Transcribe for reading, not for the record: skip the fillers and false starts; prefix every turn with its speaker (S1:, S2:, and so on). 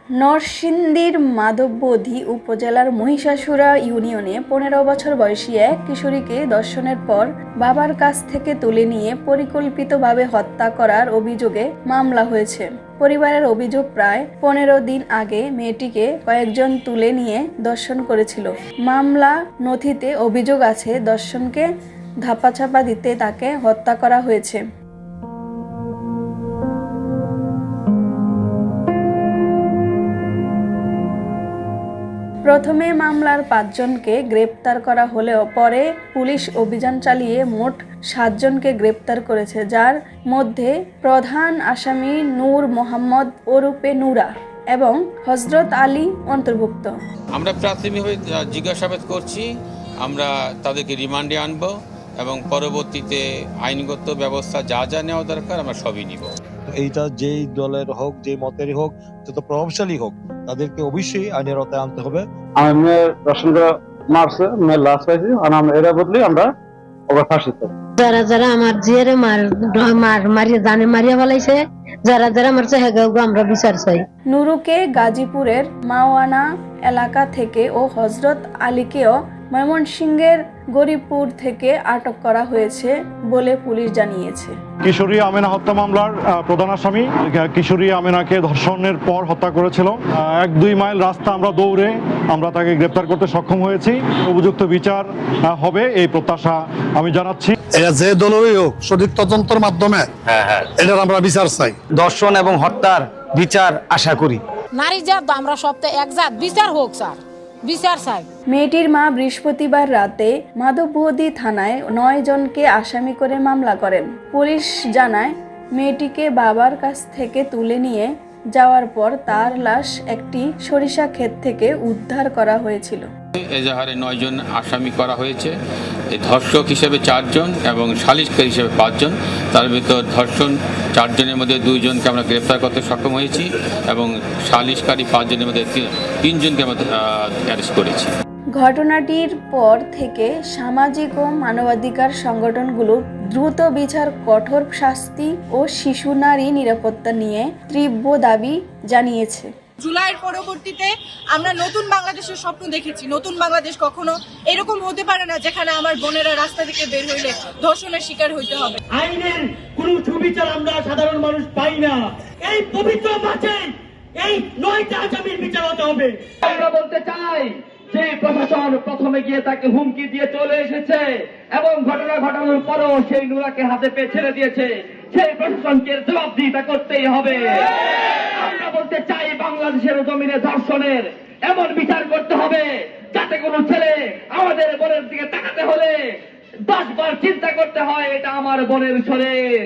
S1: নরসিংদীর মাধবদী উপজেলার মহিষাসুরা ইউনিয়নে ১৫ বছর বয়সী এক কিশোরীকে ধর্ষণের পর বাবার কাছ থেকে তুলে নিয়ে পরিকল্পিতভাবে হত্যা করার অভিযোগে মামলা হয়েছে। পরিবারের অভিযোগ, প্রায় ১৫ দিন আগে মেয়েটিকে কয়েকজন তুলে নিয়ে ধর্ষণ করেছিল। মামলা নথিতে অভিযোগ আছে, ধর্ষণকে ধাপাচাপা দিতে তাকে হত্যা করা হয়েছে। প্রথমে মামলার ৫ জনকে গ্রেপ্তার করা হলেও পরে পুলিশ অভিযান চালিয়ে মোট ৭ জনকে গ্রেপ্তার করেছে, যার মধ্যে প্রধান আসামি নূর মোহাম্মদ ওরফে নুরা এবং হযরত আলী অন্তর্ভুক্ত।
S2: আমরা প্রাথমিকভাবে জিজ্ঞাসাবাদ করছি, আমরা তাদেরকে রিমান্ডে আনবো এবং পরবর্তীতে আইনগত ব্যবস্থা যা যা নেওয়া দরকার আমরা সবই নিব।
S3: এইটা যেই দলের হোক, যে মতেরই হোক, যত প্রভাবশালী হোক, তাদেরকে অবশ্যই আইনের আওতায় আনতে হবে।
S4: আমার মেয়ে রসুনটা মারছে, মেয়ের লাশ পাইছি, আর আমরা এরা বদলি আমরা ওকে ফাঁসি দেব।
S5: যারা যারা আমার জিয়ারে মারিয়ে জানে মারিয়া ফেলাইছে, যারা যারা মারছে হেগাও আমরা বিচার চাই।
S1: নুরুকে গাজীপুরের মাওয়ানা এলাকা থেকে ও হযরত আলীকেও ময়মনসিংহের গরিপুর থেকে আটক করা হয়েছে বলে পুলিশ জানিয়েছে।
S6: কিশোরী আমেনা হত্যা মামলার প্রধান আসামি কিশোরী আমেনাকে ধর্ষণের পর হত্যা করেছিল। ১-২ মাইল রাস্তা আমরা দৌড়ে আমরা তাকে গ্রেপ্তার করতে সক্ষম হয়েছি। উপযুক্ত বিচার হবে এই প্রত্যাশা আমি জানাচ্ছি।
S7: এটা যে দলই হোক, সঠিক তদন্তের মাধ্যমে এটার আমরা বিচার চাই।
S8: ধর্ষণ এবং হত্যার বিচার আশা করি।
S9: নারী জাত আমরা সপ্তাহে এক জাত, বিচার হোক স্যার, বিচার চাই।
S1: মেয়েটির মা বৃহস্পতিবার রাতে মাধবদী থানায় ৯ জনকে আসামি করে মামলা করেন। পুলিশ জানায়, মেয়েটিকে বাবার কাছ থেকে তুলে নিয়ে যাওয়ার পর তার লাশ একটি সরিষা ক্ষেত থেকে উদ্ধার করা হয়েছিল।
S2: এজাহারে ৯ জন আসামি করা হয়েছে। ধর্ষক হিসেবে ৪ জন এবং সালিশকারী হিসেবে ৫ জন। তার ভিতর ধর্ষণ ৪ জনের মধ্যে ২ জনকে আমরা গ্রেপ্তার করতে সক্ষম হয়েছি এবং সালিশকারী ৫ জনের মধ্যে ৩ জনকে আমরা অ্যারেস্ট করেছি।
S1: ঘটনাটির পর থেকে সামাজিক ও মানবাধিকার সংগঠনগুলো দ্রুত বিচার, কঠোর শাস্তি ও শিশু নারী নিরাপত্তা নিয়ে তীব্র দাবি জানিয়েছে।
S10: জুলাইয়ের পরবর্তীতে আমরা নতুন বাংলাদেশের স্বপ্ন দেখেছি। নতুন বাংলাদেশ কখনো এরকম হতে পারে না যেখানে আমার বোনেরা রাস্তা থেকে বের হইলে ধর্ষণের শিকার হইতে হবে।
S11: আইনের কোনো সুবিচার আমরা সাধারণ মানুষ পাই না। এই পবিত্র মাঝে এই ৯টা আসামির বিচার হতে হবে।
S12: আমরা বলতে চাই যে প্রশাসন প্রথমে গিয়ে তাকে হুমকি দিয়ে চলে এসেছে এবং ঘটনা ঘটানোর পরও সেই নুরাকে হাতে পেয়ে ছেড়ে দিয়েছে। সেই প্রশাসনকে জবাবদিহিতা করতেই হবে। আমরা বলতে চাই, বাংলাদেশের জমিনে ধর্ষণের এমন বিচার করতে হবে যাতে কোনো ছেলে আমাদের বোনের দিকে তাকাতে হলে 10 বার চিন্তা করতে হয়, এটা আমার বোনের শরীর।